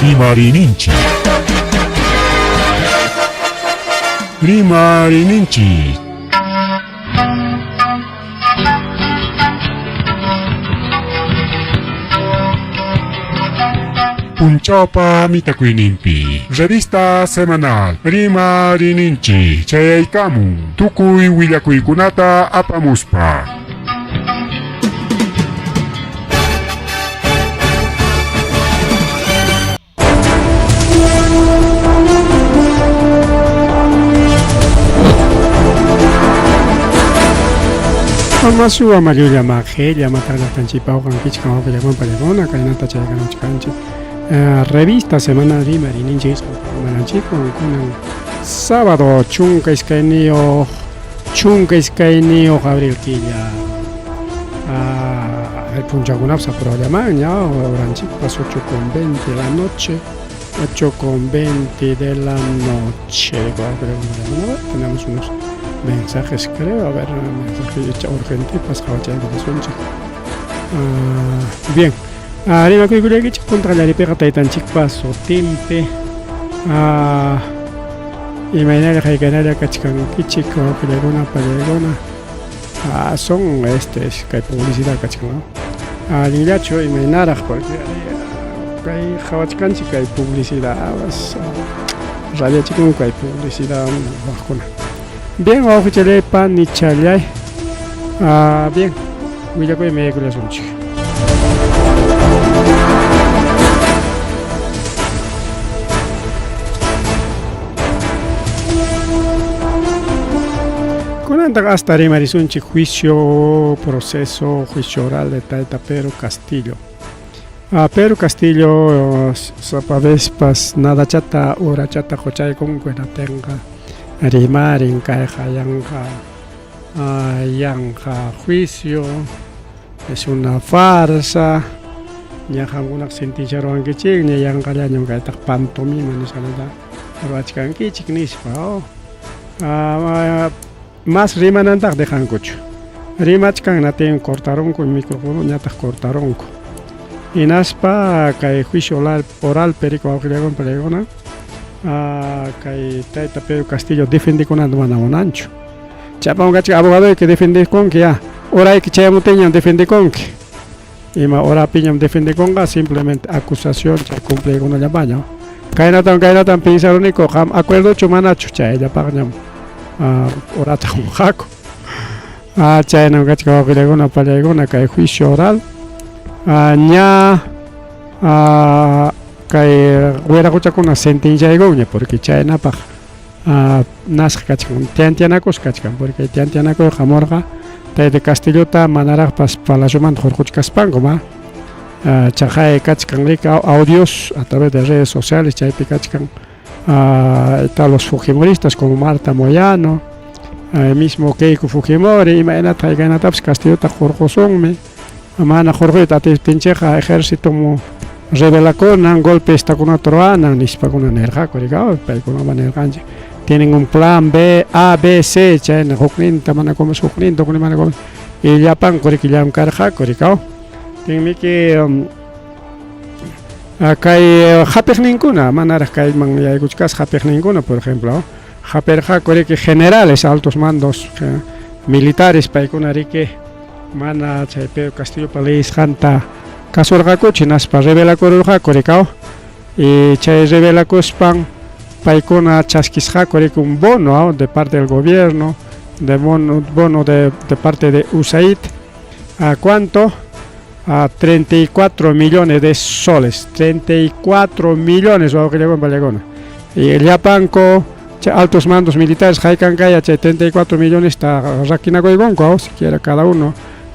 Rimarininchi. Rimarininchi. Punchapa mitakuinimpi. Revista semanal. Rimarininchi. Chayaykamu. Tukuy willakuykunata apamuspa. Amasu amarillo maje, llama tanchipao con kichka o con palegona, cainata chaga no chicanchi. Revista semanal de Marininchi, Maranchico, con sábado chunca escainio Gabriel Quilla. El punchagunapsa programa, ya, Oranchipas 8:20 de la noche. 8:20 de la noche. Tenemos unos mensajes, creo, a ver, mensaje urgente, pasado ya de las 11. Bien, arriba que yo que contra la ripega tan chicpas o timpe. Imagina que ganar que chican chico que le gona palegona. Son que hay publicidad que chican. Ligacho imaginar porque hay jawachkan chica hay publicidad. Radio chico que hay publicidad bajona. Bien, vamos a echarle pan y chalay. Bien, voy a comer mi culo sunchi. Con hasta Rimarisunchi proceso oral de Taita Pedro Castillo. Pedro Castillo, sapavespas, nada chata, ora chata, jochay con buena tenga. Rimarin caja yanja juicio es una farsa ya alguna senticharon que ching ya yanga ya nyonga tak pantomima ni salada rachkan ki chiknispa más riman tak dejan cocho rimachkan naten cortaron con micrófono ya tak cortaron y naspa kai juicio oral perico con pelegona que Taita Pedro Castillo defiende con Andumana Monancho. Chapa un gacho abogado que defiende con que ya. Ahora que chayamo teñan defiende con que. Y ma ahora piñam defiende con gas simplemente acusación chay cumple con la baña. Kaina tan pensar único ham acuerdo chumanacho chay ya pañam. Ahora ta un jaco. Chay no gacho que le gona palegona que juicio oral. Ña que hubiera escuchado con una sentencia de goña porque chayna pa nas kachkan tiantianacos kachkan porque tiantianaco jamorga de Castillo ta manara pas palajoman jorjuchkaspango ma chajae kachkan rica audios a través de redes sociales chaypi kachkan los fujimoristas como Marta Moyano mismo Keiko Fujimori y maena taigana taps Castillo ta jorjosonme mana jorge ta tincheja ejército mo revela con golpe está con otro ana ni para con energía correcto pero con una energía tienen un plan B A B C chain hoknin tamana como hoknin to con mana como y ya pan correcto ya un carja correcto tienen que acá haper ninguna manera que man ya escuchas haper ninguna por ejemplo haper correcto generales altos mandos militares para con arique mana chay Pedro Castillo País janta Casorga cochinas para revela corulja correcao y chay revela cospan paicona chasquisja correcto un bono de parte del gobierno de bono de parte de USAID a cuánto a 34 millones de soles 34 millones o que llegó en Vallegona y el Yapanco altos mandos militares jaikan kaya 74 millones está raquina goigonco siquiera cada uno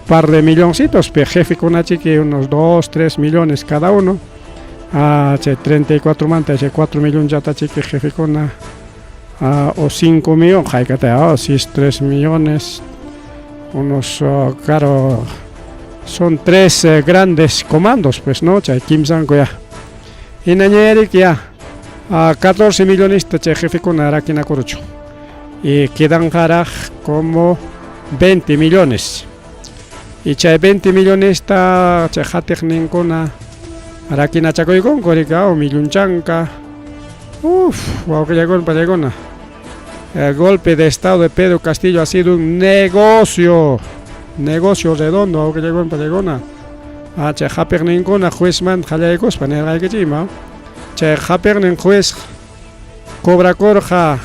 par de milloncitos, pero jefe con que unos 2-3 millones cada uno. 34 mantas, 4 millones ya que jefe con o 5 millones, si es 3 millones, unos, claro, son 3 grandes comandos, pues no, Kim Sanko ya. Y Nañeri que ya, 14 millones de jefe con Araquina Corucho. Y quedan como 20 millones. Y chay 20 millones está chajatek ninguna Arakina chakoykun korika millunchanka. Wauqillaykuna pallaykuna. El golpe de estado de Pedro Castillo ha sido un negocio redondo wauqillaykuna pallaykuna. Chay hap'iqninkuna juezman qallaykuspa nirqaykichima. Chay hap'iqnin juez cobrakurqa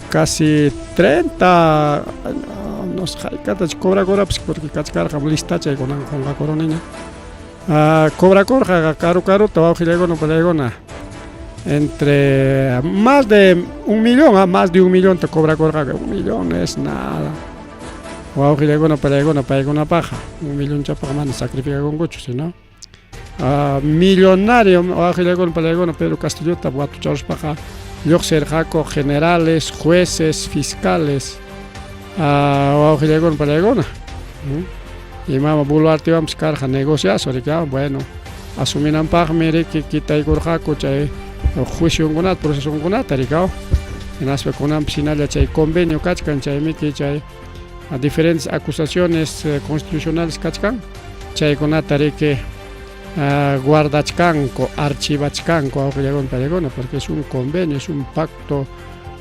casi 30 no sé hayk'atach cobrakurapis porque kachkarqa listachaykunan qunqakuruniña. Cobrakurqa karuta wauqillaykuna pallaykuna. Entre más de 1 millón, más de 1 millón te cobra corja, que 1 millón es nada. Wauqillaykuna pallaykuna paykuna paja, 1 millón chapaqa mana sacrifica con mucho, si no. Millonario wauqillaykuna pallaykuna Pedro Castillota watucharuspaqa lluqsirqaku generales, jueces, fiscales. Wauqillaykuna pallaykuna. Imama Boluartewanpas karqa negociazo rika, bueno, asuminanpaqmi riki kitaykurqaku chay juicionkunata, procesionkunata rikaw. Hinaspakunapas hinalla chay convenio kachkan chaymiki chay diferentes acusaciones constitucionales kachkan. Chaykunata riki guardachkanku, archivachkanku wauqillaykuna pallaykuna, porque es un convenio, es un pacto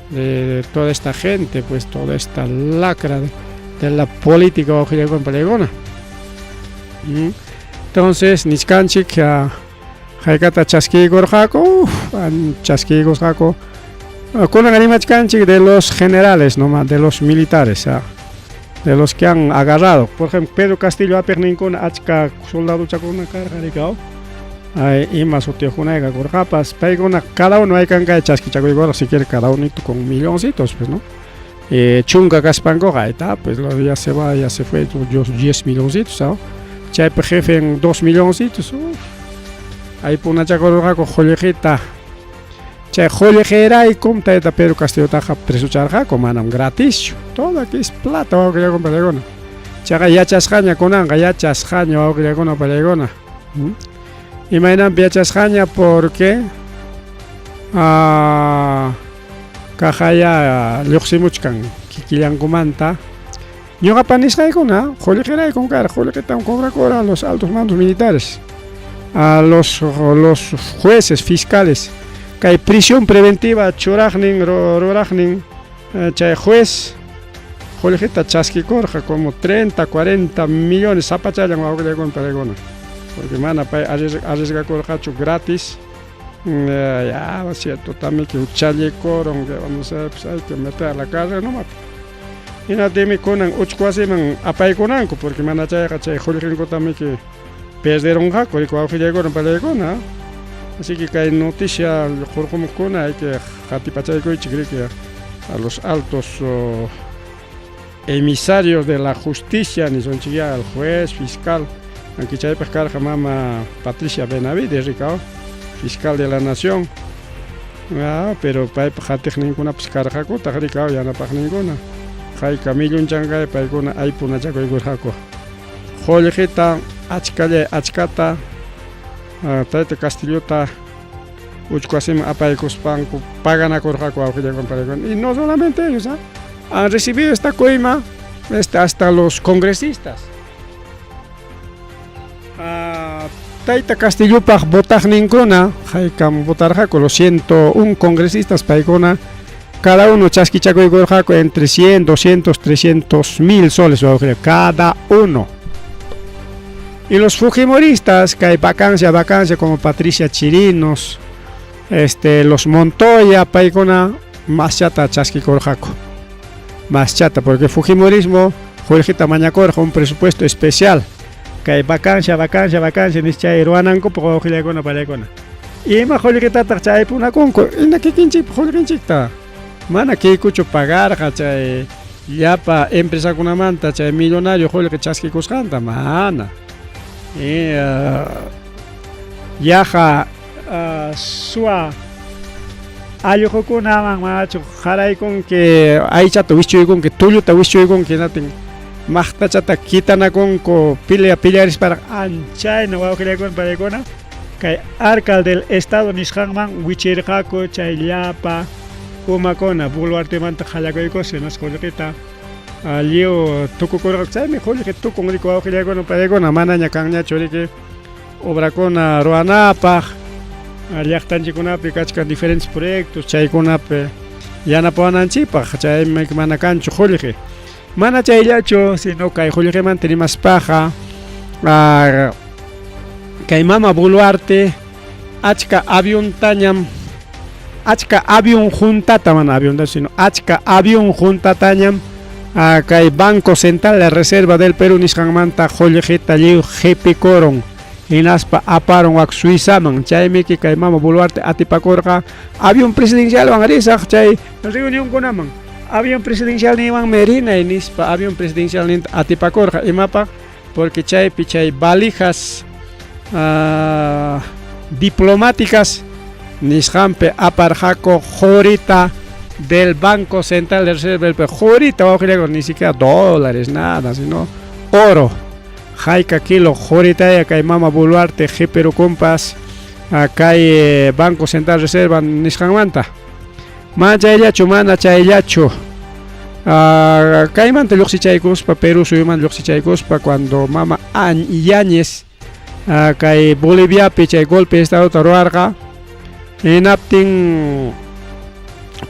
de toda esta gente, pues toda esta lacra de la política wauqillaykuna pallaykuna. Entonces niskanchik haykata chaskiykurqaku, chaskiykusqaku kunan rimachkanchik de los generales nomás, de los militares, de los que han agarrado. Por ejemplo, Pedro Castillo apigninkuna achka soldaduchakuna karqa rikaw. Ima sutiyukunayqa kurqapas paykuna cada uno haykanqa chaskichakuykurqa si quiere cada unito con milloncitos, pues, ¿no? Chunka kaspankoqa está, pues ya se va, ya se fue 10 milloncitos, ¿sabes? Chaypa jefe en 2 milloncitos. Ahí punachakurqaku jollejita. Chay jollejeraykun tayta Pedro Castillotaqa presucharqaku manam gratis. Todo aquí es plata wauqillaykuna pallaykuna. Chayqa yachasqaña kunanqa yachasqaña wauqillaykuna pallaykuna. Imaynanpi yachasqaña porque kajaya lluqsimuchkan kikillankumanta. Ñuqapa nisqaykuna jollejeraykun kara, jollejetawan cobrakura a los altos mandos militares, a los jueces, fiscales. Kay prisión preventiva churaqnin, ruraqnin, chay juez jollejeta chaskikurqa como 30, 40 millones sapachallan wauqillaykuna pallaykuna. Porque mana pay arriesgakurqachu gratis. Ya, es cierto, también que uchallekoron, que vamos a pues hay que meter a la cárcel nomás. Y no tiene kunan uchkuasiman apaykunanku, porque mana chayqa chay jollejinku también que perdieron jaco y wauqillaykuna pallaykuna. Así que hay noticia jurqumukkuna hay que hatipachaykuchik riki a los altos emisarios de la justicia, ni son chiquilla al juez, fiscal, aunque chaypas karqa mama Patricia Benavides rikaw, fiscal de la nación. Pero paypa hatiqninkuna pues karqakuta rikaw yanapaqninkuna. Hayka millunchankay paykuna aypunachakuykurqaku. Jollejita achkata tayta Castillota uchkuasiman apaykuspanku paganakurqaku wauqillaykuna pallaykuna. Y no solamente ellos, han recibido esta coima hasta los congresistas. Tayta Castillopaq votaqninkuna haykam votarqaku los 101 congresistas paykuna. Cada uno chaskichakuykurqaku entre 100, 200, 300 mil soles cada uno. Y los fujimoristas, que hay vacancia como Patricia Chirinos, los Montoya, paykuna, más chata chaskikurqaku. Más chata, porque fujimorismo, jollejita mañakurqa un presupuesto especial. Que hay vacancia, nischay ruananku por wauqillaykuna pallaykuna. Y ima jollejitataq chaypunakunku, inakikinchik jollekinchikta. Mana kaykuchu pagarqa chay llapa empresakunamanta chay millonario jolleji chaskikusqanta, mana. Yaqa suwa allqukunaman machu qaraykun que aychata wischuykunki, tulluta wischuykunki natin maqtachata kitanakunku pillarisparaq anchayna wauqillaykuna pallaykuna kay alcalde del estado nisqanman wichirqaku chay llapa umakuna Boluartemanta qallakuykusi nas jollejita lliw tukukurqa chaymi jolleji tukun riki wauqillaykuna pallaykuna manaña kanñachu riki obrakuna ruanapaq llaqtanchikunapi kachkan diferentes proyectos chaykunapi yanapawananchikpaq chaymi mana kanchu qullqi mana chayllachu sino kay qullqimanta rimaspaqa kay mama Boluarte achka aviontañam achka avión juntata mana avión sino achka avión juntatañam kay Banco Central de Reserva del Perú nisqanmanta qullqita lliw qhipikoron hinaspa aparon wak Suizaman chaymi kay mama Boluarte atipakurqa avión presidencial wan risaq chay reunión kunaman avión presidencial niwan merina nispa avión presidencial nin atipakurqa imapaq porque chaypi chay valijas diplomáticas nisqanpi aparqaku qurita del Banco Central de Reserva del Perú qurita ni siquiera dólares nada sino oro Jaika kilo qurita kay mama Boluarte qhipiru kumpas kay Banco Central Reserva nisqanmanta mana chayllachu mana chayllachu kaymanta lluqsichaykuspa Perú suyuman lluqsichaykuspa cuando mama Yáñez kay Boliviapi chay golpe de estado ruarqa hinaptin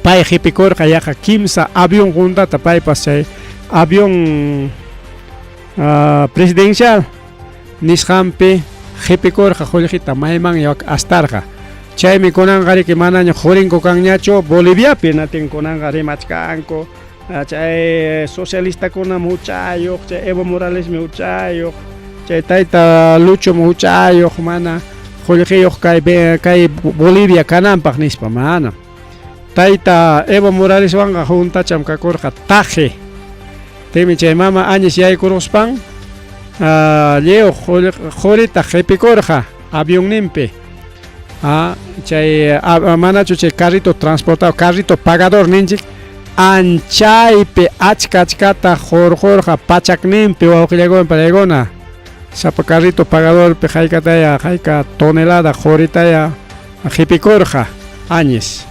pay qhipikurqa yaqa kimsa avión juntata paypas chay avión presidencial nisqanpi qhipikurqa qullqita mayman yawak astarqa chaymi kunanqariki manaña qurinku kanñachu Boliviapi natin kunanqa rimachkanku chay socialistakuna huchayuq chay Evo Morales huchayuq chay tayta Lucho huchayuq mana qullqiyuq kay Bolivia kananpaq nispa mana tayta Evo Morales wanqa juntacham kakurqa taje temi chay mama Áñez yaykuruspan llew qurita qhipikurqa avionninpi chay manachu chay carrito transportado carrito pagador ninchik anchaypi achkata qurqurqa pachakninpi wawqillakunpa payguna sapa carrito pagadorpi hayka tonelada quritaya qhipikurqa Áñez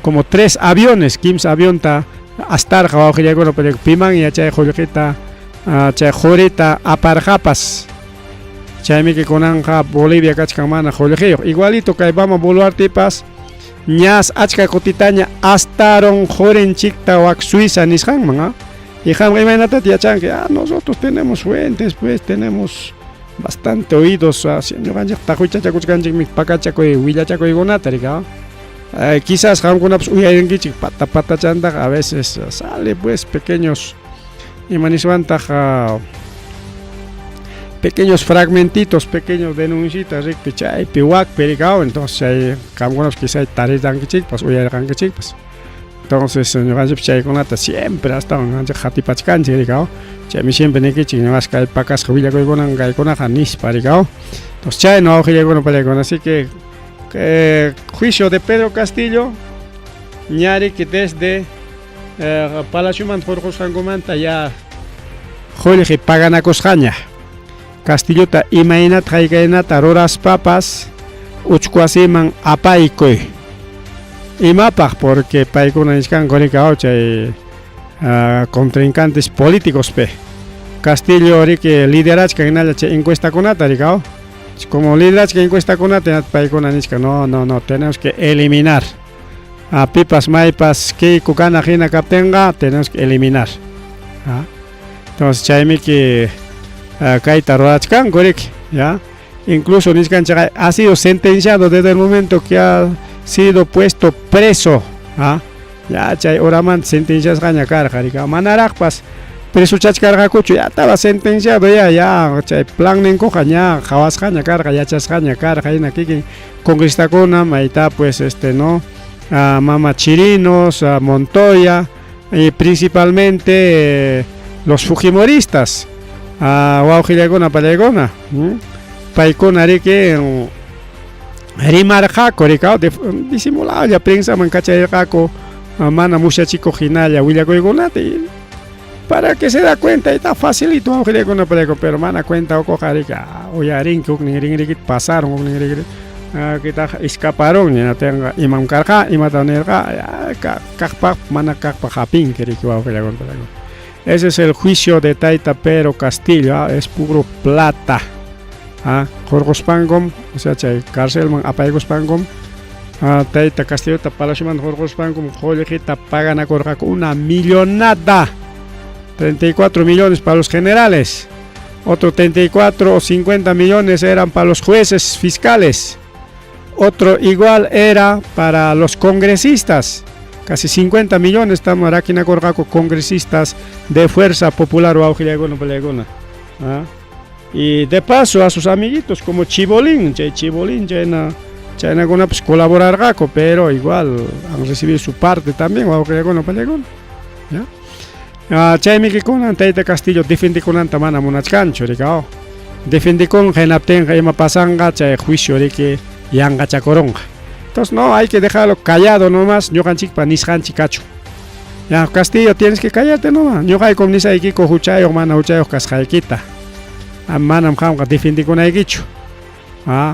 como 3 aviones kimsa avionta astarqa wawqillakuna piman chay qullqita chay qurita aparqapas chaymi kunanqa Bolivia kachkan mana qullqiyuq igualito kay mama Boluartepas ñas achka kutitaña astaron qurinchikta wak Suiza nisqanman y qamqa imaynatata yachanki nosotros tenemos fuentes pues tenemos bastante oídos ñuqanchik taquchachakuchkanchikmi pakachakuy willachakuykunata rika quizás qamkunapas uyayrinkichik patachantaqa a veces sale pues pequeños imaniswantaq pequeños fragmentitos, pequeños denuncitas, chaypi wakpi rikaw, entonces chay qamkunapas quizás tarirqankichikpas uyarqankichikpas entonces ñuqanchik chaykunata siempre hasta ñuqanchik qatipachkanchik rikaw chaymi siempre nikichik ñuqash kay pakasqa willakuykunan kaykunaqa nispa rikaw entonces chayno wawqillaykuna pallaykuna así que juicio de Pedro Castillo ñari que desde Palaciomanta hurqusqankumanta ya qullqi paganakusqaña Castillota imaynata haykaynata ruraspapas uchkuasiman apaykuy imapaq porque paykuna nisqanku rikaw chay contrincantes políticospi Castillo riki liderachka hinalla chay encuestakunata rikaw como liderachka encuestakunata paykuna nisqa no tenemos que eliminar pipas maypas kayku kanaq hina kaptinqa tenemos que eliminar entonces chaymi que kayta rurachkanku riki ya incluso nisqanchik ha sido sentenciado desde el momento que ha sido puesto preso ya chay oramanta sentenciasqaña karqa rika manaraqpas presuchachkarqakuchu ya estaba sentenciado ya chay plan ninkuqa ña qhawasqaña karqa yachasqaña karqa hina kikin congresistakuna mayta pues Mama Chirinos, Montoya y principalmente los fujimoristas wawqillakuna pallaykuna paykuna riki rimarqaku rikaw disimulalla prensaman kacharirqaku mana mushachikuq hinalla willakuykunata para que se da cuenta está facilito wawqillaykuna pallaykuna pero mana cuenta uquqa rika uyarinki uknin rinrikita pasaron uknin rinrikita kita escaparon ya tenga imam karqa imata nerqa kaqpaq mana kaqpaq hapinki riki wawqillaykuna pallaykuna. Ese es el juicio de Tayta Pedro Castillo, es puro plata. Jorgospangom, o sea, chay cárcelman apaygospangom, Tayta Castillo Palacios Jorgospangom, Jollejita pagan a Corjaco una millonada, 34 millones para los generales, otro 34 o 50 millones eran para los jueces fiscales, otro igual era para los congresistas. Casi 50 millones estamos aquí en Corjaco, congresistas de Fuerza Popular o Aujiliagona Pelegona. Y de paso a sus amiguitos como Chibolín, Chayna pues colaborar gaco, pero igual han recibido su parte también, o Aujiliagona Pelegona. Chaymi que con Tayta Castillo defendí con Antamana Monachcancho, defendí con Genapten, Gema Pasanga, Chay juicio de que Yanga Chacoronga. Entonces no, hay que dejarlo callado nomás, yo canchic pa nishanchi cacho. Ya Castillo, tienes que callarte nomás. Yo hay con nisa ikiko huchayo, mana huchayo casjaikita. Manam hamka defendí con aikicho.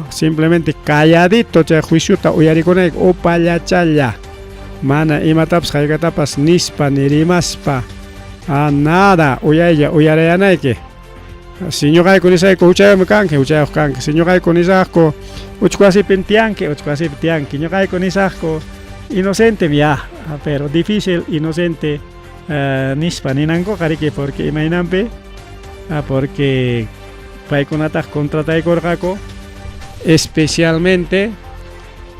Simplemente calladito, chay juicio ta uyari con aik, opaya chaya. Mana imataps jaikatapas nispa nirimaspa. Nada, uyarayanaike. Señor hay con esa huchayo me canque, huchayo canque. Señor hay con esa Uchquasi pentianque, yo cae con isasco inocente ya, pero difícil, inocente, nispa, ni nango, carique, porque imaginampe, porque paiconatas contra Taicorjaco, especialmente,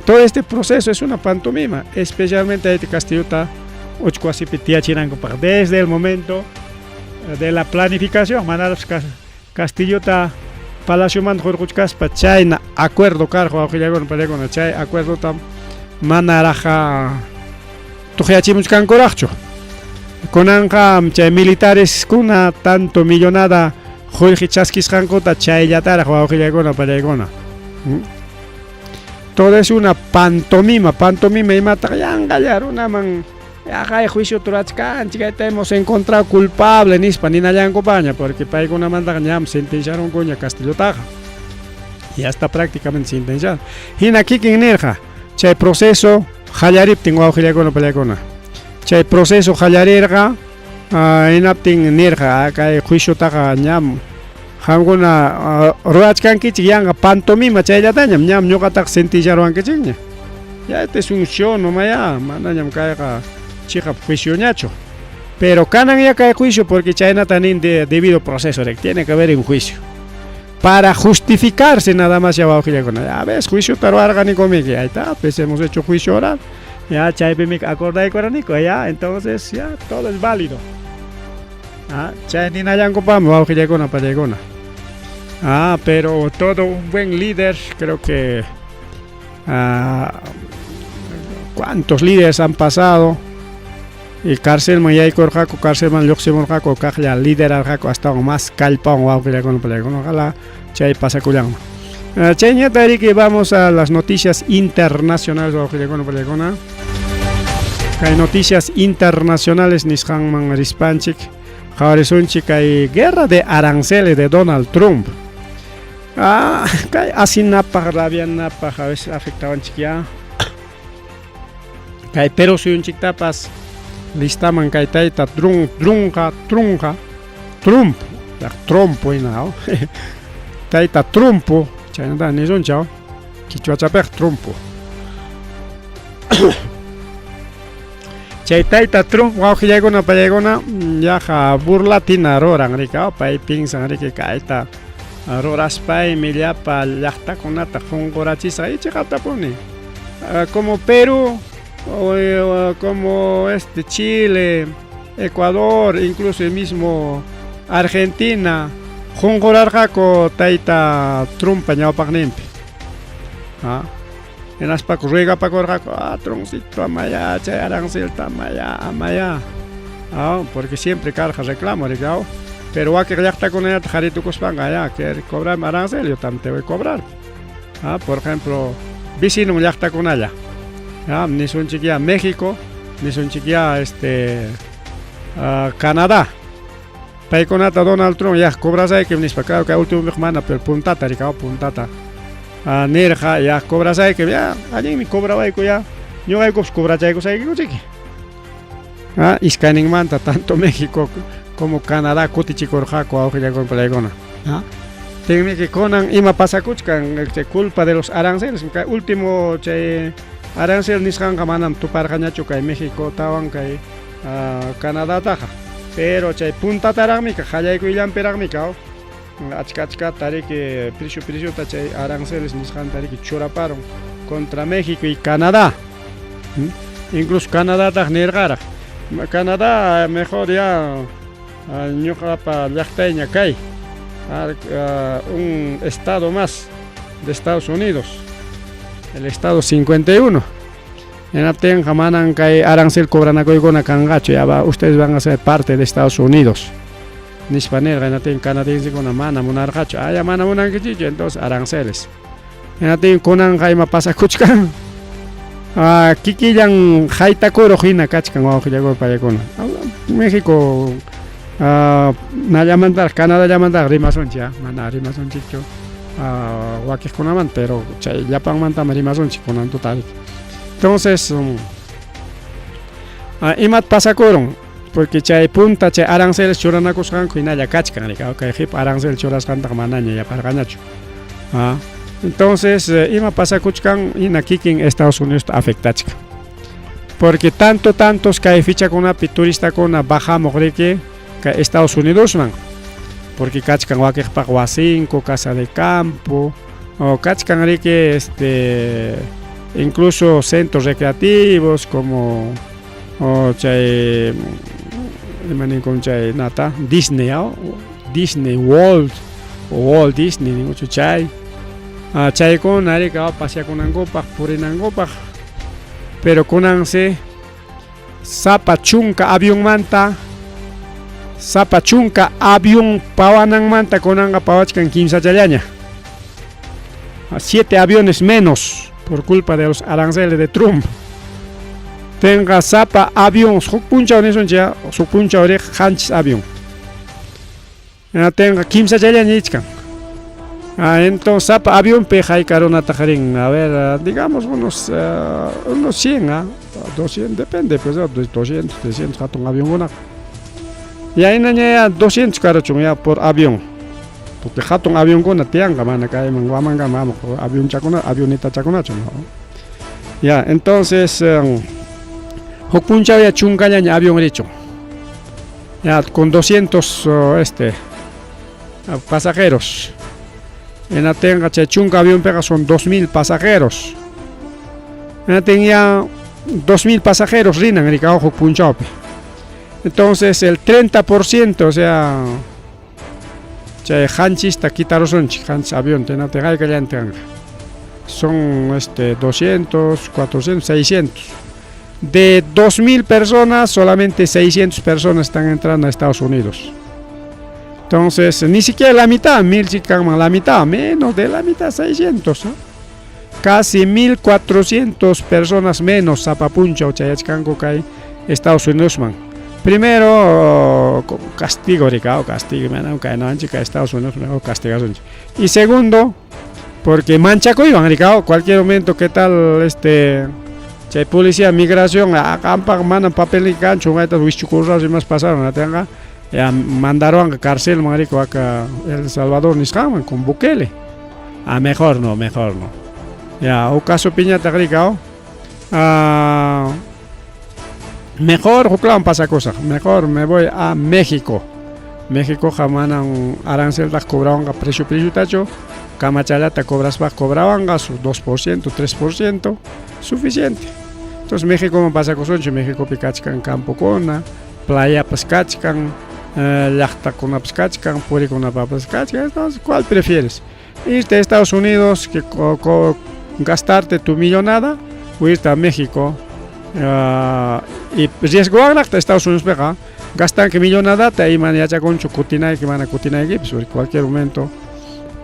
todo este proceso es una pantomima, especialmente este Castillota, Uchquasi pentiachinango, desde el momento de la planificación, manaros Castillota. Palacio man Jorguchcaspa, China, acuerdo cargo, Aujiliagona Pelegona, Chay, acuerdo tam, Manaraja, Tujiachimuchcan Coracho. Conanja, Chay militares, kuna tanto millonada, Jorge Chaskis Jancota, Chay Yatara, Aujiliagona Pelegona. Todo es una pantomima y mata, yangallar, una man. Acá el juicio turachcan, chica, hemos encontrado culpable ni hispanina ya en compañía, porque para una manda ñam sentenciaron coña Castillo Taja. Ya está prácticamente sentenciado. Y aquí que enerja, chay proceso, Jallarip tengo Aujiliagona Pelegona. Chay proceso Jallarerga, en apting nerja, acá el juicio Taja ñam. Hanguna ruachcan kichi yanga pantomima chay ya tañam ñam ñoqataq sentenciaron kichiña. Ya este es un show no maya, mana ñam caiga. Chica juicio ñacho, pero canan ya cae juicio porque China también debido proceso, tiene que haber un juicio para justificarse nada más ya va ya ves juicio pero orgánico que ahí está, pues hemos hecho juicio oral, ya Chaype me acorda de Coranico, ya entonces ya todo es válido. Chayni nayan copamos va con Palegona. Pero todo un buen líder, creo que cuántos líderes han pasado. Y Cárcelman ya hay corjaco, Cárcelman Luxemburgo jaco, cajla líder al jaco hasta más calpón o que con Pelegona, ojalá chay pasa culiang. Chay ñatari que vamos a las noticias internacionales o que con Pelegona. Hay noticias internacionales nishanman rispanchik, jaresunchik hay guerra de aranceles de Donald Trump. Así napa rabian napa a veces afectaban chiquia. Pero soy un chictapas. Listaman kay tayta Trump ya trompo inao tayta trumpo chayna ni son chao kichwa chapek trumpo chay tayta Trump Aujiliagona Pelegona yaja burlatina roran rika pay pinsan rika kayta roras pay millapa llaqtakunata qunqurachisa ichikata puni como Perú como Chile, Ecuador, incluso el mismo Argentina, Juncorarjaco, Taita, Trumpa, Ñaupagnempe. En las pacos ruega Pacorjaco, Truncito, Amaya, Chay Arancel, Tamaya, Amaya. Porque siempre carga reclamo, pero a que ya está con ella, Jarito Cospanga, ya que cobrar arancel, yo también te voy a cobrar. Por ejemplo, vecino ya está con ella. Ni son chiquilla México, ni son chiquilla Canadá. Paiconata Donald Trump ya cobras ahí que venís para acá que último semana pero puntata ricao puntata. Nerja ya cobras ahí que ya allí me cobra ahí que ya yo hay que cobrar ahí que sé que chiqui. Iscaning manta tanto México como Canadá cutichi corjaco auge ya con Pelegona. Tenme que conan ima pasakuchkan culpa de los aranceles. Último arancel nisqan manam tuparqañachu kay México tawan kay Canadá taja. Pero chay punta taraqmi ka qallaykuyllanpiraqmi kaw. Achka tariki prishu chay aranceles nisqan tariki churaparon contra México y Canadá. Incluso Canadá taj nirqaraq. Canadá mejor ya ñuqapa llaqtayña kay. Un estado más de Estados Unidos, el estado 51. En Aten jamanan que arancel cobranacoygona cangacho, ya va, ustedes van a ser parte de Estados Unidos. Nispanel, en Aten canadiense con mana monarcacho, ya mana monarcacho, entonces aranceles. En Aten conan jaima pasa kuchkan. Kikillan jaitakuro hina kachkan o hilago payakona. México na llamantar Canadá llamantar rimasonchi mana rimasonchi wakis kunaman pero chay llapan manta rimasonchi kunan total. Entonces imat pasakuron porque chay punta chay aranceles churanakusqan kuinalla kachkan rika okay hip arancel churasqanta manaña ya parqanachu. Entonces ima pasakuchkan ina kikin Estados Unidos afectachka. Porque tantos kay ficha kuna turista kuna bajamos rike Estados Unidos man, porque kachkan wakikpak wasinko, casa de campo, o kachkan rike incluso centros recreativos como chay nata Disney, Disney World o Walt Disney mucho chay chay con arika pasea con angopak purinangopak, pero kunanse sapa chunka avión manta Sapa chunka avión pawanan manta konanga pawachkan 15 challaña. 7 aviones menos por culpa de los aranceles de Trump. Tenga sapa avión, sukpuncha oneson ya, sukpuncha ore hanchis avión. Tenga 15 challaña ichkan. Entonces sapa avión peja y carona tajarín, a ver, digamos unos 100, 200, depende, pues 200, 300 hatun avión una. Y ahí ya 200 carachos ya por avión. Porque hatun avión con tianga mana cae manga mamo avión chacona avioneta chaconacho no. Ya, entonces Hokuncha ya chungaña avión hecho. Ya con 200 pasajeros. En la tenga chunga avión pega son 2000 pasajeros. En la tenía 2000 pasajeros rinan en el Hokuncha. Entonces el 30%, o sea, hanchista quitarosonchi, hanch avión, tenate son 200, 400, 600. De 2000 personas, solamente 600 personas están entrando a Estados Unidos. Entonces, ni siquiera la mitad, 1000 chicas, la mitad, menos de la mitad, 600. Casi 1400 personas menos zapapuncha o chayachkanko kai Estados Unidos man. Primero, castigo, Estados Unidos castigados. Y segundo, porque manchaco iban, cualquier momento, ¿qué tal policía, migración, acampa, mandan papel y cancho, y más pasaron, ya mandaron a cárcel, marico, acá El Salvador, Niscaman, con Bukele. Mejor no. Ya, o caso piñata, mejor, claro, pasa cosa. Mejor me voy a México. México jamanan arancel das cobraban a precio tacho. Camachalata cobras vas cobraban a su 2%, 3%, suficiente. Entonces México me pasa cosa, México picachcan campo cona, playa pescachcan, yachta con pescachcan, puri con pescachcan. Entonces, ¿cuál prefieres? Irte a Estados Unidos que gastarte tu millonada o irte a México. Y riesgo hasta Estados Unidos pega gastan que millonada te ahí man ya con chucutina que van a cutina aquí pues en cualquier momento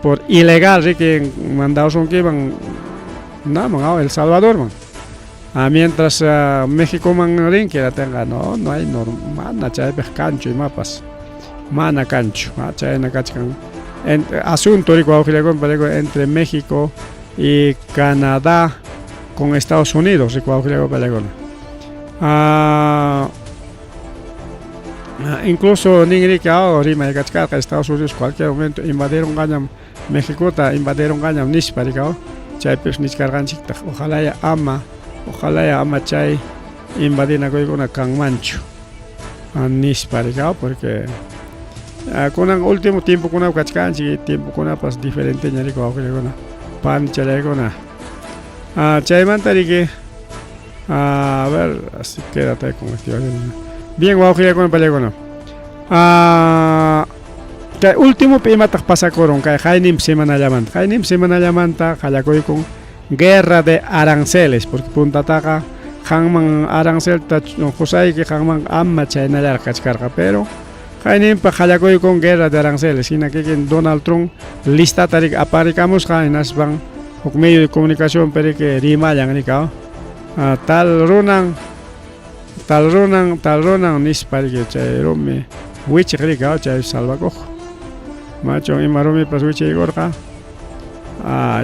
por ilegal que mandados son que van El Salvador man. Mientras México man rin que la tenga no hay normal chay cancho y mapas mana cancho chay na cachcan asunto entre México y Canadá con Estados Unidos y cualquier incluso Ningri que ahora Estados Unidos cualquier momento invadieron Mexicota invadieron gaña nisparicao chaypish niskarganchikta ojalá ya ama chay invadina koykuna kanmanchu nisparicao porque kunan último tiempo kuna kachkanchik tiempo kuna pas diferente ñariko awkillakuna pan chalaykuna chaymanta riki a ver así quédate con este bien wawkillakuna pallaykuna kay último imataq pasakuron kay haynim semanallamanta qallakuykun guerra de aranceles porque puntataqa qanman arancelta qusayki qanman amma chaynallar kachkarqa pero haynimpa qallakuykun guerra de aranceles hina kikin Donald Trump listatarik aparikamusqa hinaspan huk medio de comunicación perike rimallan nika tal runan nispariki chay rumi wichiq rika chay salvakuq macho ima rumi pas wichiygurqa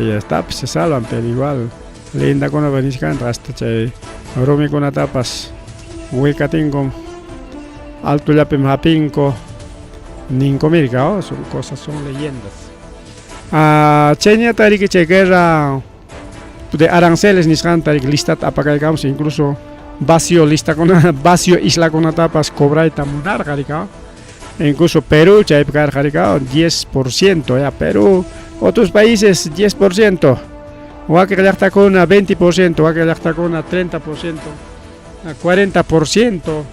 ya está pues se salvan pero igual linda kuna venishkanta hasta chay rumikunatapas wikatinkum altullapim hapinko ninkomirqa son cosas, son leyendas chayñata riki chay guerra de aranceles nisqantarik listat apakaykamos incluso vacío islakunatapas cobrayta munarqa rika incluso Perú chaypi karqa 10% ya Perú otros países 10% wakiq llaqtakuna 20% wakiq llaqtakuna 30% 40%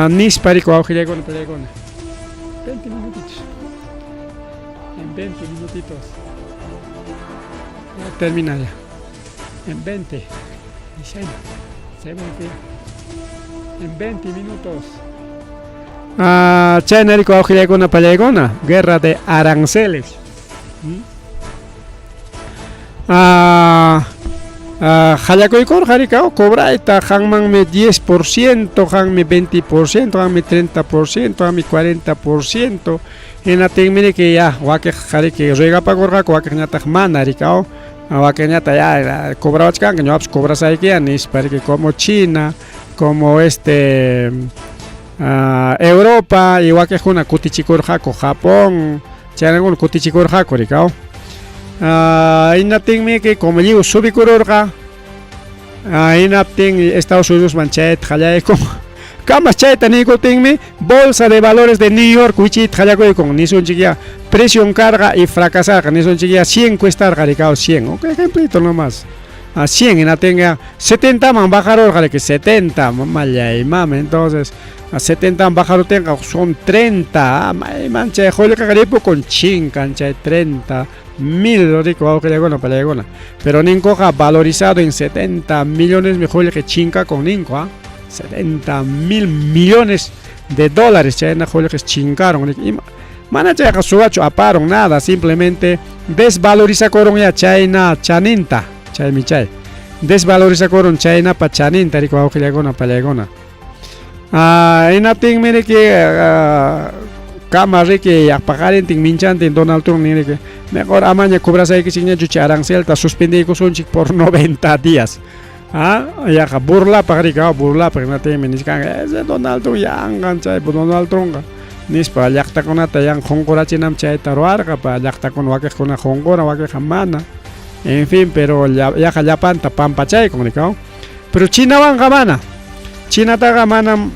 nispariko awqillaykuna pallaykuna 20 minutitos en 20 minutitos ya termina ya en 20 en 20 minutos chaynariko awqillaykuna pallaykuna guerra de aranceles qallakuykurqa cobrayta qanmanmi 10%, qanmi 20%, qanmi 30%, qanmi 40%. Hinatinmi que ya wakiq qhariki ruigapakurqaku wakiqñataq mana rikao wakiqñata ya cobrawachkanqa ñuqapish cobrasaykiya nispariki como China, como Europa y wakiqkuna kutichikurqaku Japón, chaynankuna kutichikurqaku rikao. Inatinmi que como lliw subikururqa inaptin Estados Unidos manchayta qallayku kamas chayta nikutinmi bolsa de valores de New York wichita qallakuykun nisunchik ya presión carga y fracasarqa nisunchik ya 100 cuestarqa rikao 100 ok ejemplito nomás 100 inatinga 70 man bajarurqa que 70 mamallay mame entonces a 70 bajarutenqa son 30 mancha joyqa qaripu con chinkan chay 30.000 rico awqillaykuna pallaykuna pero ninkoqa valorizado en 70 millones mejor que chinka con ninko 70.000 millones de dólares chayna joyqa chinkaron mana chayqa suwachu aparon nada simplemente desvalorizakoron ya chayna chaninta chaymi chay desvalorizakoron chayna pa chaninta rico awqillaykuna pallaykuna inatin mire que kama riki apagarentin minchantin Donald Trump ni que mejor amaña cobrasayki signa chuchi arancelta suspendikusunchik por 90 días ya burla pagrika burla pagnatin miniskan ese Donald Trump yangan chay Donald Trump nispa llaqtakunata yan qonqurachinam chayta ruarqa pa llaqtakuna wakiqkuna qonqura wakiqa mana en fin pero yaqa llapanta pampachaykun rikao pero Chinawanqa mana Chinataqa manam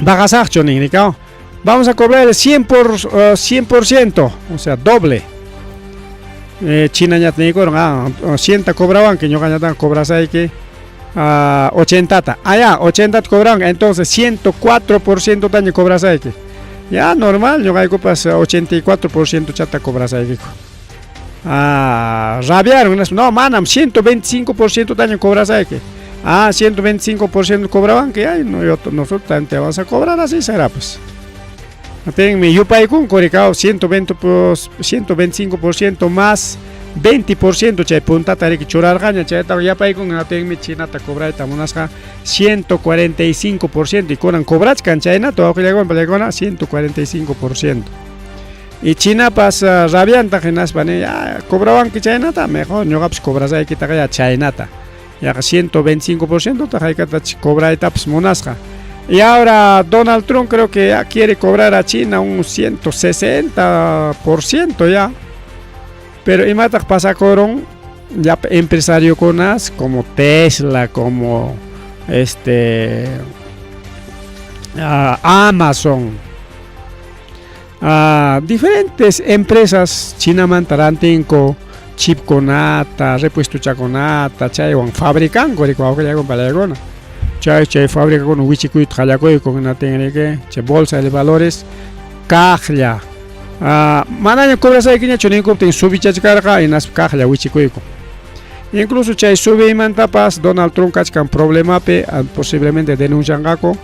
baqasaqchu nin rikao vamos a cobrar el 100%, o sea, doble. China ya te dijeron, 100 cobraban, que yo gañatan cobras ahí que 80. Ya, 80 cobraban, entonces 104% daño cobras ahí que. Ya, normal, yo gaño copas 84% chata cobras ahí que. Rabiaron, no, manam, 125% daño cobras ahí que. 125% cobraban, que hay, nosotros también te vamos a cobrar, así será pues. Mi yupaykun korikao 125% más 20% chay puntata riki churarqaña chayta yapaykun atenmi chinata cobrayta munasqa 145% y kunan cobrachkan chaynata awqillaykuna pallaykuna 145% y chinapas rabianta hinaspani cobrawanki chaynata mejor ñuqapish cobrasaykitaqa ya chaynata yaqa 125% ta haykata cobraytapas munasqa. Y ahora Donald Trump creo que ya quiere cobrar a China un 160% ya. Pero imatak pasakoron ya empresario conas como Tesla, como Amazon, diferentes empresas chinaman tarantinco chip conata, repuesto chaconata, chaywan fabrican coricua que ya con palegona. Chay fábrica con wichikuit jayakoy con una técnica, chay bolsa de valores, cajla. Manaño cobras ahí que chonico ten subicha carga y nas cajla wichikuiko. Incluso chay sube y mantapas Donald Trump cachcan problema pe posiblemente denuncian gaco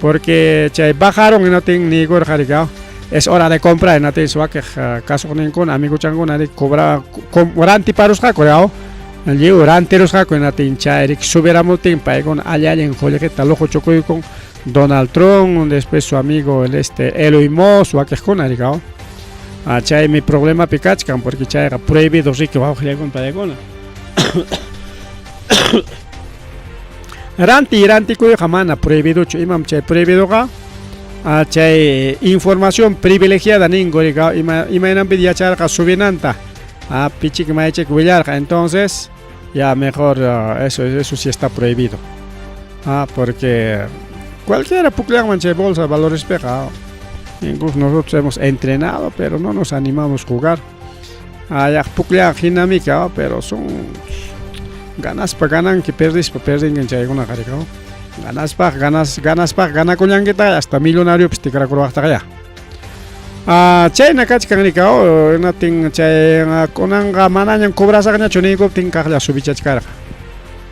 porque chay bajaron y no tienen ni gorjaricao. Es hora de comprar, no te suake caso con amigo chango nadie cobra oranti paros jaco yao. Allí oranti los jaco na tin chay suberamos tin pa con allá en joya que tal ojo chocoy con Donald Trump, después su amigo el Elon Musk suake con arigao. Chay mi problema picachcan porque chay era prohibido sí que va a joya con paegona. Ranti kuy jamana prohibido imam chay prohibido ga chay información privilegiada ningoriga imanan pedia charga subinanta pichik maichek willarga entonces ya mejor eso sí está prohibido porque cualquiera puclean chay bolsa valores pegado incluso nosotros hemos entrenado pero no nos animamos a jugar ya puclean dinámica pero son ganas para ganan que pierdes para perder en chay una caricao ganas pa gana con yangueta hasta millonario pues te cara con hasta allá chay na kachkan ricao nating chay konanga manañan cobras agna chonico tin kahla subichach cara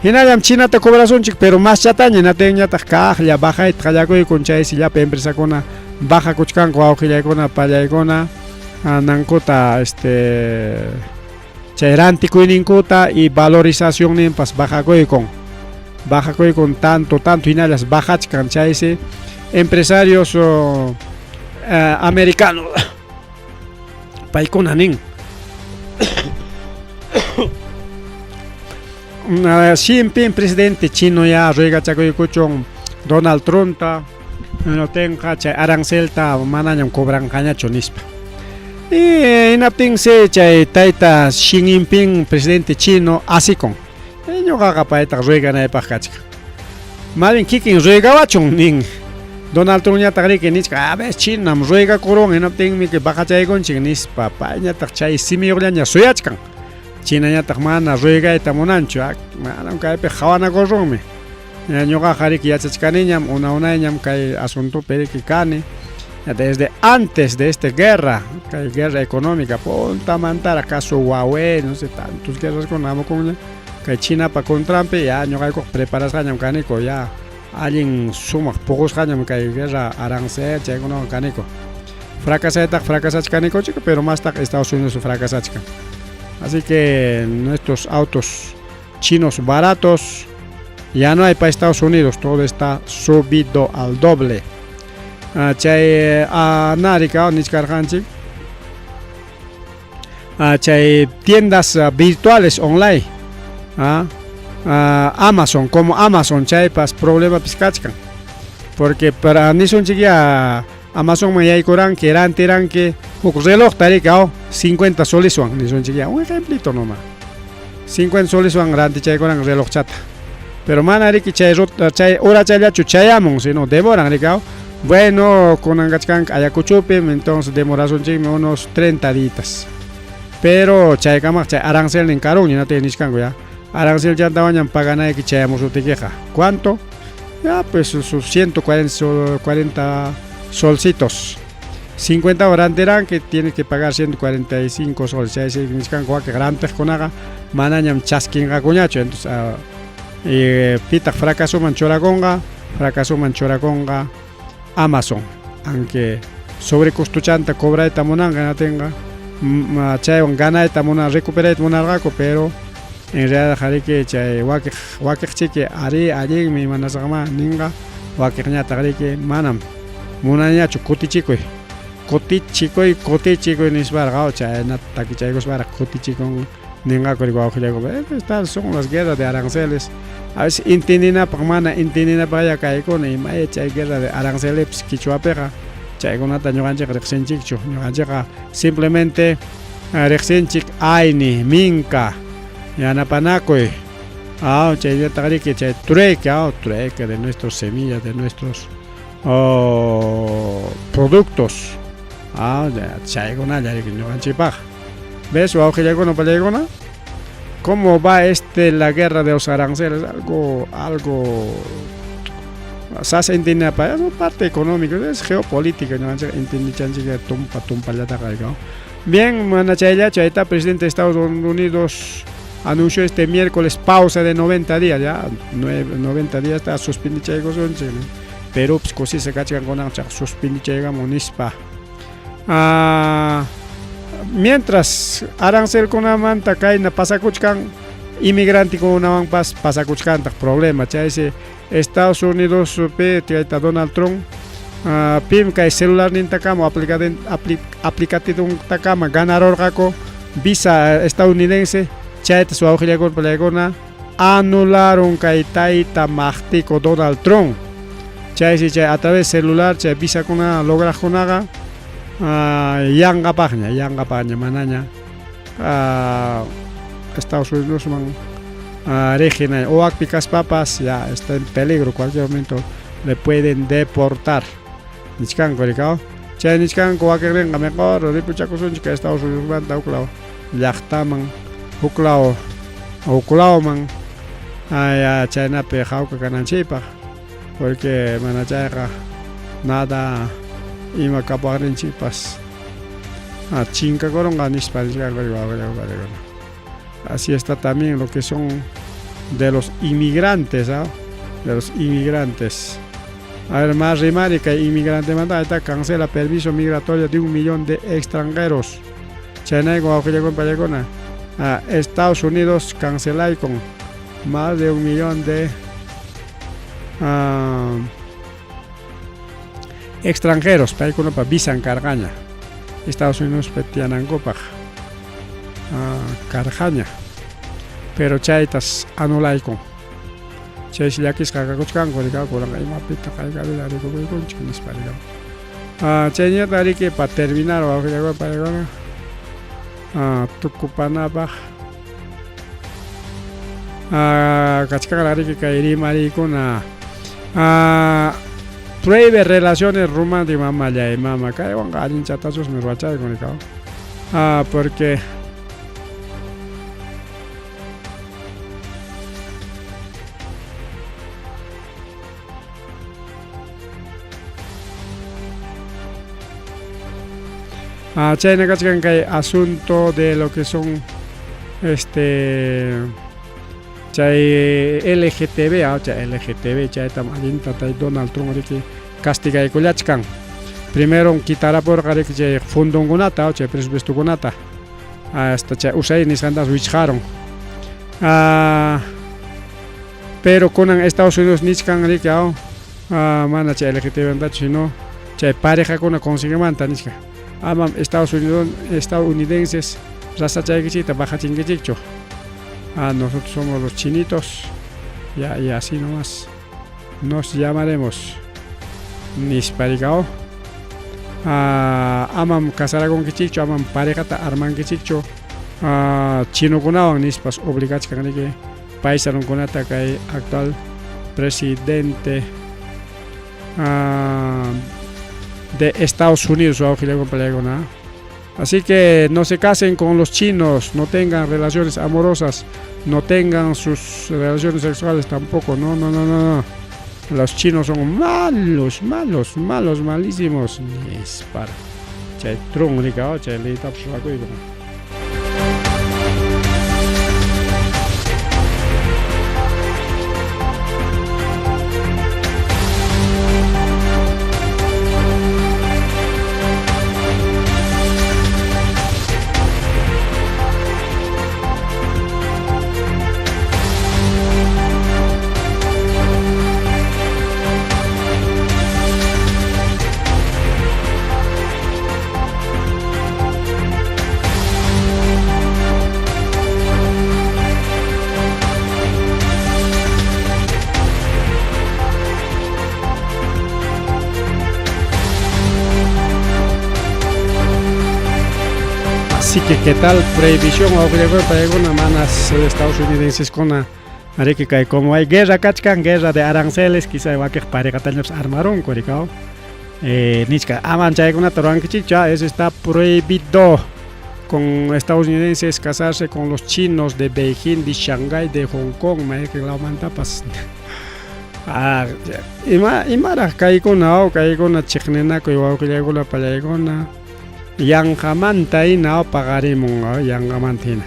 hinayam china te cobras un chic pero más chataña nating ya tajla baja y trayaco y con chay si ya pe empresa con baja kuchkan kwao que ya con paya con nankota chay rantico ininkuta y valorización nin pas baja con tanto y nada las bajas canchaise empresarios americanos paikonanin siempre presidente chino ya ruega chacoy kuchon Donald Trump no tenga arancel ta manañam cobran caña chonispa y napting se chay taita Xi Jinping presidente chino así con yo gaga paeta ruega na epachka malin kikin ruega wachon nin Donald Trump ya tagri que nichka a ver china ruega coron en opting mi que baja chay con chignis papa ya tak chay simiorla ya soyachkan china ya tak mana ruega eta monancho manam kai pe jawana gorrome ya ñoga jari que ya chachkaniñam una ñam kai asunto pere que cane desde antes de esta guerra económica ponta mantar acaso Huawei no sé tantos guerras con amo con que China para con Trump ya no hay que preparar gañam canico ya alguien suma pocos gañam que guerra arancel ya con canico fracasa canico chico pero más tarde Estados Unidos fracasa chica así que nuestros autos chinos baratos ya no hay para Estados Unidos todo está subido al doble chay narika nichkarganchik chay tiendas virtuales online Amazon como Amazon chay pas problema piscachkan porque para nison chiquia Amazon me hay coran que eran que reloj tarika 50 soles son nison chiquia un ejemplito nomás 50 soles son grande chay coran reloj chata pero manari que chay hora chay chayamon sino demoran ricao. Bueno, con Angachkan Ayacuchupe, entonces demoras unos 30 días. Pero Chaycamak, Arancel en Carón, y no te niscango ya. Arancel ya daban pagana y que chayamos su queja. ¿Cuánto? Ya, pues sus 140 solcitos. 50 horas anterán que tienes que pagar 145 soles. Ya es el niscango que grandes con haga, manañam chasquin gacuñacho. Entonces, pita fracaso manchora conga. Amazon, aunque sobre costo chanta cobra esta monanga no tenga chay gana esta mona recupera esta monargaco pero en realidad jari que chay wakik chique ari mi manasagama ninga wakik ñata jari que manam monanya chukuti chico nisbargao chay nata que chay gosbara kuti chico ninga corigua estas son las guerras de aranceles. A veces intendina pagmana intendina para caer con y mai chay guerra de aranceles quichua pega chay con ata ñoganche rexenchicho ñoganche simplemente rexenchik aini minka yanapanakoy chay tagriki chay trueque de nuestras semillas, de nuestros productos chaygona yariki ñuqanchipaq. ¿Ves? Wawqillaykuna pallaykuna cómo va la guerra de los aranceles, algo sas entiende para eso, parte económica, es geopolítica, no entiende tumpa ya está. Bien, manachaya chaita presidente de Estados Unidos anunció este miércoles pausa de 90 días, ya 90 días está suspendido pero pues così se cachan con ancha suspendido munispa. Mientras arancel con una manta cae na pasacuchcan inmigrante con una man pasacuchcan problema chaise Estados Unidos pe tiaita Donald Trump pim kai celular nin takama aplicativo takama ganador kako visa estadounidense chaita su auxilia con pelegona anularon kai taita machtiko Donald Trump chaise chay a través celular chay visa kuna logra kunaga yanga pagna mananya Estados Unidos man Regina o picas papas ya está en peligro, cualquier momento le pueden deportar. Nichkan korikao chay nichkan ko akeren mejor ripuchako son que Estados Unidos man tauklao llaqtaman uklao man ya chayna pe jauka kananchipaq porque manachayqa nada ima kaparinchipas chinka koronga nispalga. Así está también lo que son de los inmigrantes, de los inmigrantes. A ver, más rimari que inmigrante manda esta cancela permiso migratorio de 1 millón de extranjeros. China con Estados Unidos cancela con más de 1 millón de extranjeros para ir con una visa en cargaña. Estados Unidos petianan copa cargaña. Pero chaitas anulaikon. Chay silakis kakakuchkan korika kurang imapita kaigabila de con chinis para. Chaynya tadi que para terminar o algo para tukupanabaj. Kachkagalari que caerí maricona. Prohíbe relaciones románticas mamá ya y mamá. Cae con galin chatazos me ruachai con el porque China cachcan que hay asunto de lo que son chay LGTB LGTB chay tamayin tatay Donald Trump que castiga y colachcan primero quitará por que chay fundon gunata chay presupuesto gunata hasta chay usay ni sandas wicharon pero con Estados Unidos nichkan rikao mana chay LGTB anda chino chay pareja con consigue manta nichka estadounidenses raza chayquita baja chinguichicho. Nosotros somos los chinitos y así nomás nos llamaremos nisparigao. Amam casara con kichicho, amam parejata arman kichicho. Chino kunawan nispas obligados que paisaron kunata kay actual presidente de Estados Unidos. Así que no se casen con los chinos, no tengan relaciones amorosas, no tengan sus relaciones sexuales tampoco. No. Los chinos son malos, malísimos. Es para chay trung rika chay le tapshakuy. así que qué tal prohibición o para una manas estadounidenses con que cae como hay guerra cachcan guerra de aranceles quizá va que pareja taños armaron coricao nichka amancha una toranquicha eso está prohibido con estadounidenses casarse con los chinos de Beijing, de Shanghái, de Hong Kong, que la manta pas. Imara kaikona chiknena ko iwa ko la palayona yang hamanta ina pagaremos yang hamantina.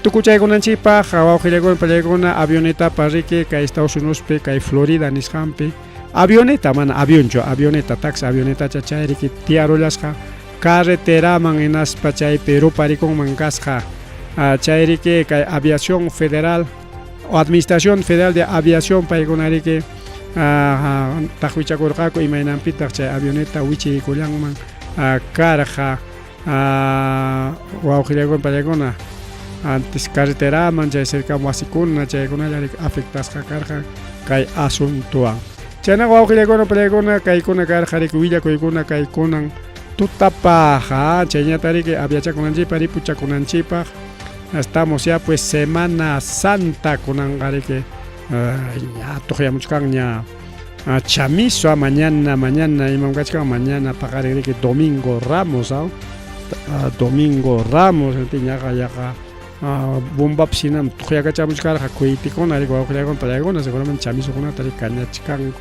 Tukuchay con chipa, hawa ko palayona avioneta parike ka Estados Unidos pe ka Florida nishampe. Avioneta man avioneta tax avioneta chachayri ki tiarolas ha carretera man enas pachay Perú parikon mangasja chayri que aviación federal o administración federal de aviación paigonari que tahuicha corcaco y mainampita chay avioneta wichi kulang man carja waujilegon paigona antes carretera man chay cerca wasikuna chay kuna afectas carja kay asuntua chana waujilegon paigona kay kuna carja ri kuilla kuikuna kay kunan tutapaja cheñatari que había chakunanchipa ripucha kunanchipa estamos ya pues Semana Santa kunangari que ya tojamos caña chamizo mañana imamgachka mañana pagaré que Domingo Ramos Domingo Ramos tiñaga ya bomba psinam tojagachamos carja kuitikon ari con palagona seguramente chamizo kuna tari caña chicango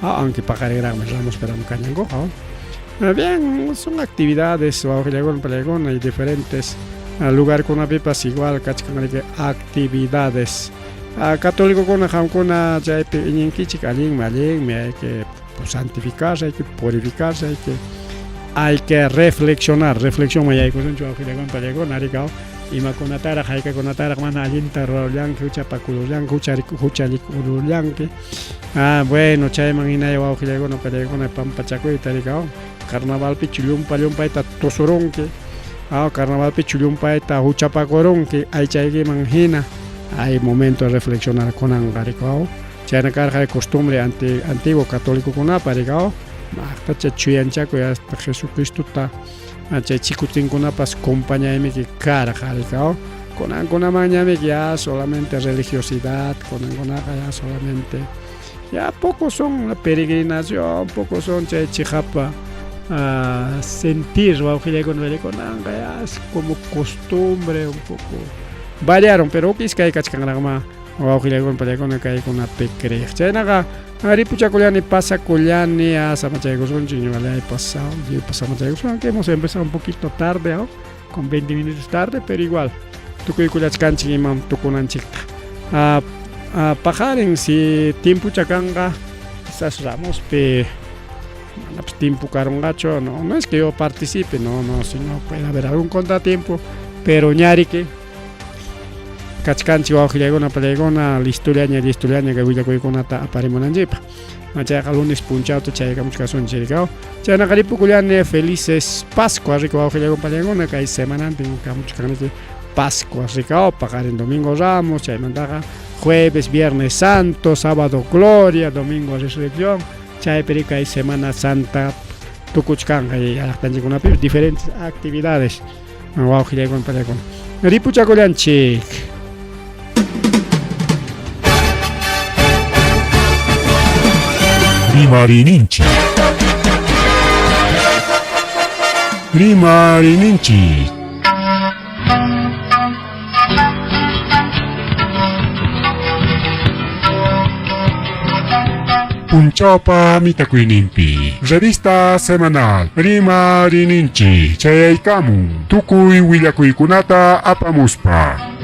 aunque pagaré Ramos pero cañango bien, son actividades hay diferentes lugares con apipas igual actividades católico con una ya hay que santificarse, hay que purificarse, hay que reflexionar hay cosas y me conatara hay que conatara mana alinta rolanque huchaliculanque bueno chay mangina ya waujilegon no pelegona pampachaco y talicao carnaval pichulumpa eta tosoronque carnaval pichulumpa eta huchapacoronque hay chay que mangina hay momento de reflexionar con angaricao chay na carga de costumbre antiguo católico con aparicao hasta chuyanchaco y hasta Jesucristo ta chay chicutin con apas compañía que carga con una mañana que ya solamente religiosidad con ya solamente ya pocos son la peregrinación pocos son chay chijapa sentir ya es como costumbre un poco variaron pero que es que hay cachcangrama con una pecre chaynaga aripucha colani pasa colani a samachayos con chiñuale pasado y pasamos que hemos empezado un poquito tarde con 20 minutos tarde pero igual tu cuiculachcanchi imam tukunanchikta pajaren si tiempo chacanga quizás ramos pe tiempo carongacho no es que yo participe no si no puede haber algún contratiempo pero ñari que cachcanchi waujilegona palegona listuliaña que huilla kuikunata aparemonanjipa machaja lunes punchauto chaygamos cason chiricao chana caripu culiane felices Pascua rico waujilegona palegona que hay semana que Pascua ricao pagar en domingo Ramos chaymantaja jueves viernes santo sábado gloria domingo resurrección chay perica y Semana Santa tucuchcanga y alactanchicuna diferentes actividades waujilegona palegona ripucha culianchik Rimarininchi Punchapa mitakuinimpi revista semanal Rimarininchi chayaykamu tukuy willakuikunata apamuspa